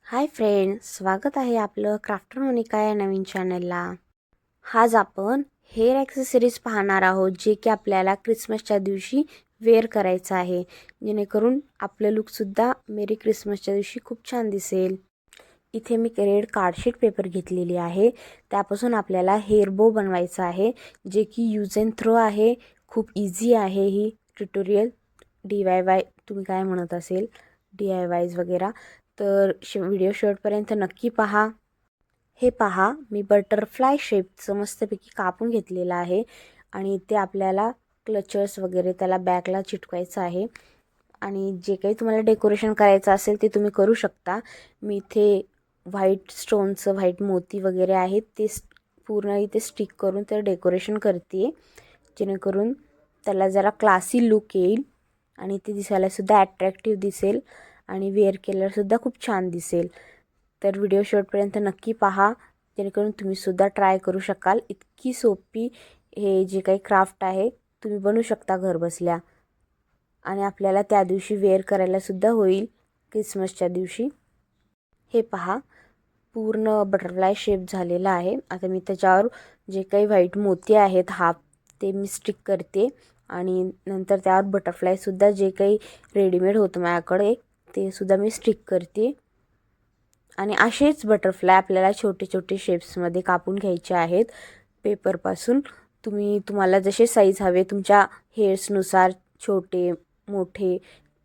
Hi friends, स्वागत आहे आपलं क्राफ्टर मोनिका या नवीन चॅनलला। आज आपण हेअर ॲक्सेसरीज पाहणार आहोत जे की आपल्याला क्रिसमसच्या दिवशी वेअर करायचं आहे, जेणेकरून आपलं लुकसुद्धा मेरी क्रिसमसच्या दिवशी खूप छान दिसेल। इथे मी रेड कार्डशीट पेपर घेतलेली आहे, त्यापासून आपल्याला हेअर बो बनवायचा आहे जे की यूज अँड थ्रो आहे। खूप इझी आहे ही ट्युटोरियल। DIY तुम्ही काय म्हणत असेल, DIYज वगैरे, तर व्हिडिओ शेवटपर्यंत नक्की पहा। हे पहा, मी बटरफ्लाय शेपचं मस्तपैकी कापून घेतलेलं आहे आणि ते आपल्याला क्लचर्स वगैरे त्याला बॅकला चिटकवायचं आहे। आणि जे काही तुम्हाला डेकोरेशन करायचं असेल ते तुम्ही करू शकता। मी इथे व्हाईट स्टोनचं व्हाईट मोती वगैरे आहेत ते पूर्ण इथे स्टिक करून ते डेकोरेशन करते, जेणेकरून त्याला जरा क्लासी लुक येईल आणि ते दिसायलासुद्धा ॲट्रॅक्टिव्ह दिसेल आणि वेअर केल्यावरसुद्धा खूप छान दिसेल। तर व्हिडिओ शेवटपर्यंत नक्की पहा, जेणेकरून तुम्हीसुद्धा ट्राय करू शकाल। इतकी सोपी हे जे काही क्राफ्ट आहे तुम्ही बनवू शकता घरबसल्या आणि आपल्याला त्या दिवशी वेअर करायलासुद्धा होईल क्रिसमसच्या दिवशी। हे पहा, पूर्ण बटरफ्लाय शेप झालेला आहे। आता मी त्याच्यावर जे काही व्हाईट मोती आहेत हाफ ते मी स्टिक करते आणि नंतर त्यावर बटरफ्लायसुद्धा जे काही रेडीमेड होतं माझ्याकडे ते सुद्धा मी स्टिक करते। आणि असेच बटरफ्लाय आपल्याला छोटे छोटे शेप्समध्ये कापून घ्यायचे आहेत पेपरपासून। तुम्हाला जसे साईज हवे तुमच्या हेअर्सनुसार छोटे मोठे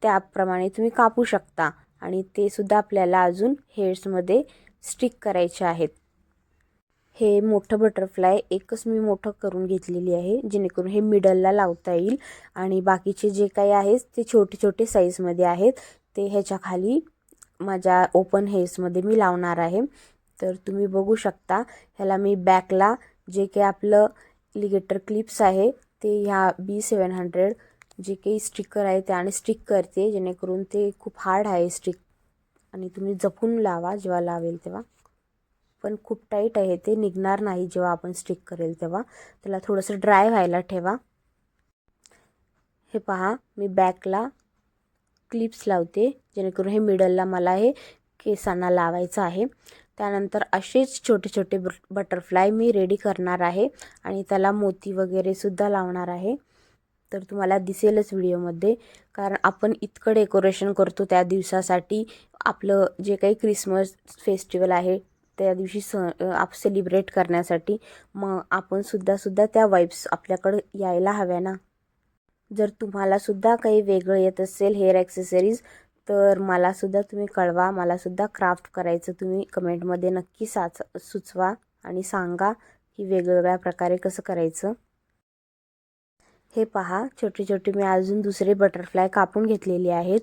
त्याप्रमाणे तुम्ही कापू शकता आणि ते सुद्धा आपल्याला अजून हेअर्समध्ये स्टिक करायचे आहेत। हे मोठं बटरफ्लाय एकच मी मोठं करून घेतलेली आहे, जेणेकरून हे मिडलला लावता येईल आणि बाकीचे जे काही आहेत ते छोटे छोटे साईजमध्ये आहेत, ते ह्याच्या खाली माझ्या ओपन हेअर्समध्ये मी लावणार आहे। तर तुम्ही बघू शकता, ह्याला मी बॅकला जे काही आपलं लिगेटर क्लिप्स आहे ते ह्या B700 जे काही स्टिकर आहे त्याने स्टिक करते, जेणेकरून ते खूप हार्ड आहे स्टिक आणि तुम्ही जपून लावा जेव्हा लावेल तेव्हा। पण खूप टाईट आहे, ते निघणार नाही जेव्हा आपण स्टिक करेल तेव्हा। त्याला थोडंसं ड्राय व्हायला ठेवा। हे पहा, मी बॅकला क्लिप्स लावते, जेणेकरून हे मिडलला मला हे केसांना लावायचं आहे। त्यानंतर असेच छोटे छोटे बटरफ्लाय मी रेडी करणार आहे आणि त्याला मोती वगैरे सुद्धा लावणार आहे। तर तुम्हाला दिसेलच व्हिडिओमध्ये, कारण आपण इतकं डेकोरेशन करतो त्या दिवसासाठी। आपलं जे काही क्रिसमस फेस्टिवल आहे त्या दिवशी सेलिब्रेट करण्यासाठी, मग आपण सुद्धा त्या वाइब्स आपल्याकडे यायला हव्या ना। जर तुम्हालासुद्धा काही वेगळं येत असेल हेअर ॲक्सेसरीज तर मलासुद्धा तुम्ही कळवा। मलासुद्धा क्राफ्ट करायचं तुम्ही कमेंटमध्ये नक्की सुचवा आणि सांगा की वेगवेगळ्या प्रकारे कसं करायचं। हे पहा, छोटे छोटे मी अजून दुसरे बटरफ्लाय कापून घेतलेले आहेत।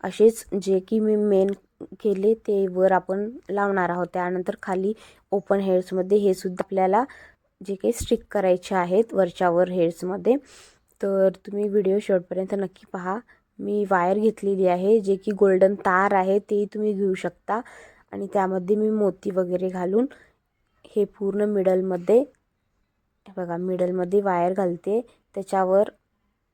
असेच जे की मी मेन केले ते वर आपण लावणार आहोत। त्यानंतर खाली ओपन हेअर्समध्ये हे सुद्धा आपल्याला जे काही स्टिक करायचे आहेत वरच्यावर हेअर्समध्ये। तर तुम्ही व्हिडिओ शेवटपर्यंत नक्की पहा। मी वायर घेतलेली आहे, जे की गोल्डन तार आहे ते तुम्ही घेऊ शकता आणि त्यामध्ये मी मोती वगैरे घालून हे पूर्ण मिडलमध्ये बघा, मिडलमध्ये वायर घालते, त्याच्यावर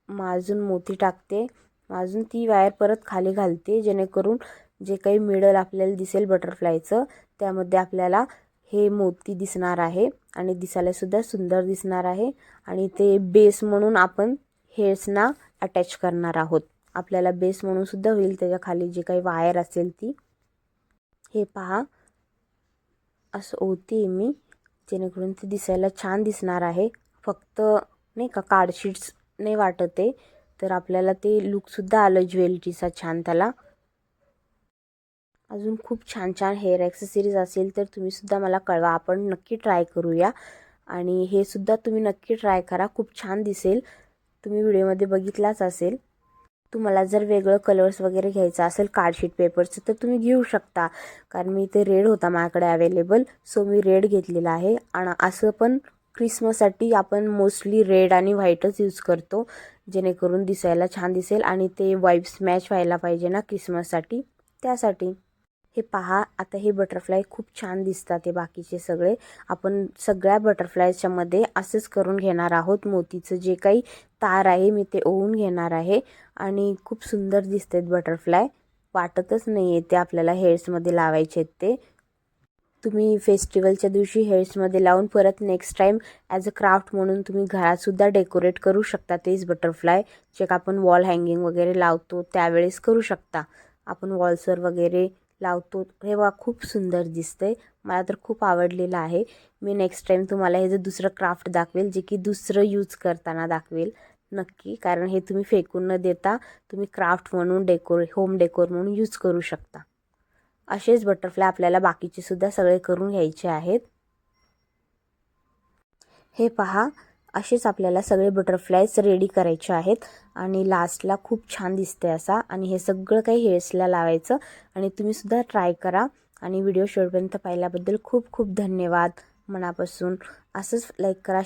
माजून मोती टाकते, माजून ती वायर परत खाली घालते, जेणेकरून जे काही मिडल आपल्याला दिसेल बटरफ्लायचं त्यामध्ये आपल्याला हे मोती दिसणार आहे आणि दिसायलासुद्धा सुंदर दिसणार आहे। आणि ते बेस म्हणून आपण हेअर्सना अटॅच करणार आहोत। आपल्याला बेस म्हणून सुद्धा होईल त्याच्या खाली जे काही वायर असेल ती। हे पहा, असं ओती मी, जेणेकरून ते दिसायला छान दिसणार आहे। फक्त नाही का कार्डशीट्स नाही वाटत आहे, तर आपल्याला ते लुकसुद्धा आलं ज्वेलरीचा छान त्याला। अजून खूप छान छान हेअर ॲक्सेसरीज असेल तर तुम्हीसुद्धा मला कळवा, आपण नक्की ट्राय करूया। आणि हे सुद्धा तुम्ही नक्की ट्राय करा, खूप छान दिसेल। तुम्ही व्हिडिओमध्ये बघितलाच असेल। तुम्हाला जर वेगळं कलर्स वगैरे घ्यायचं असेल कार्डशीट पेपरचं तर तुम्ही घेऊ शकता, कारण मी इथे रेड होता माझ्याकडे अवेलेबल, सो मी रेड घेतलेला आहे। आणि असं पण क्रिसमससाठी आपण मोस्टली रेड आणि व्हाईटच यूज करतो, जेणेकरून दिसायला छान दिसेल आणि ते वाइब्स मॅच व्हायला पाहिजे ना क्रिसमससाठी, त्यासाठी। हे पहा, आता हे बटरफ्लाय खूप छान दिसतात ते बाकीचे सगळे। आपण सगळ्या बटरफ्लायच्या मध्ये असंच करून घेणार आहोत। मोतीचं जे काही तार आहे मी ते ओवून घेणार आहे आणि खूप सुंदर दिसतात बटरफ्लाय। वाटतच नाही आहे ते आपल्याला हेअर्समध्ये लावायचे आहेत ते. तुम्ही फेस्टिवलच्या दिवशी हेअर्समध्ये लावून परत next time as a craft म्हणून तुम्ही घरातसुद्धा डेकोरेट करू शकता. तेच बटरफ्लाय जे आपण वॉल हँगिंग वगैरे लावतो त्यावेळेस करू शकता. आपण वॉल्सवर वगैरे लावतो हे खूप सुंदर दिसतंय. मला तर खूप आवडलेलं आहे. मी नेक्स्ट टाईम तुम्हाला हे जे दुसरं क्राफ्ट दाखवेल जे की दुसरं यूज करताना दाखवेल नक्की. कारण हे तुम्ही फेकून न देता तुम्ही क्राफ्ट म्हणून होम डेकोर म्हणून यूज करू शकता. असेच बटरफ्लाय आपल्याला बाकीचे सुद्धा सगळे करून घ्यायचे आहेत. हे पहा, असेच आपल्याला सगळे बटरफ्लायज रेडी करायचे आहेत आणि लास्टला खूप छान दिसते असा. आणि हे सगळं काही हेअर्सला लावायचं आणि तुम्ही सुद्धा ट्राय करा. आणि व्हिडिओ शेवटपर्यंत पाहिल्याबद्दल खूप खूप धन्यवाद मनापासून. असंच लाईक करा.